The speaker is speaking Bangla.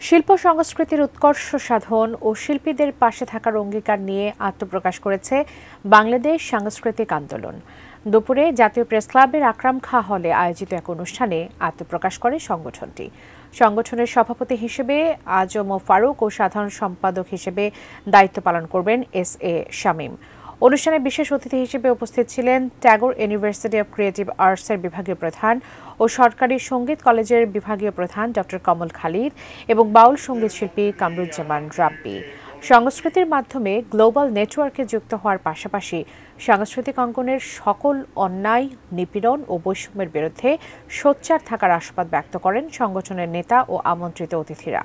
শিল্প সংস্কৃতির উৎকর্ষ সাধন ও শিল্পীদের পাশে থাকার অঙ্গীকার নিয়ে আত্মপ্রকাশ করেছে বাংলাদেশ সাংস্কৃতিক আন্দোলন। দুপুরে জাতীয় প্রেসক্লাবের আকরাম খাঁ হলে আয়োজিত এক অনুষ্ঠানে আত্মপ্রকাশ করে সংগঠনটি। সংগঠনের সভাপতি হিসেবে আজম ফারুক ও সাধারণ সম্পাদক হিসেবে দায়িত্ব পালন করবেন এস.এ. শামীম। অনুষ্ঠানে বিশেষ অতিথি হিসেবে উপস্থিত ছিলেন ট্যাগর ইউনিভার্সিটি অব ক্রিয়েটিভ আর্টসের বিভাগীয় প্রধান ও সরকারি সঙ্গীত কলেজের বিভাগীয় প্রধান ডক্টর কমল খালিদ এবং বাউল সঙ্গীত শিল্পী কামরুজ্জামান রাব্বি। সংস্কৃতির মাধ্যমে গ্লোবাল নেটওয়ার্কে যুক্ত হওয়ার পাশাপাশি সাংস্কৃতিক অঙ্গনের সকল অন্যায়, নিপীড়ন ও বৈষম্যের বিরুদ্ধে সোচ্চার থাকার আশাবাদ ব্যক্ত করেন সংগঠনের নেতা ও আমন্ত্রিত অতিথিরা।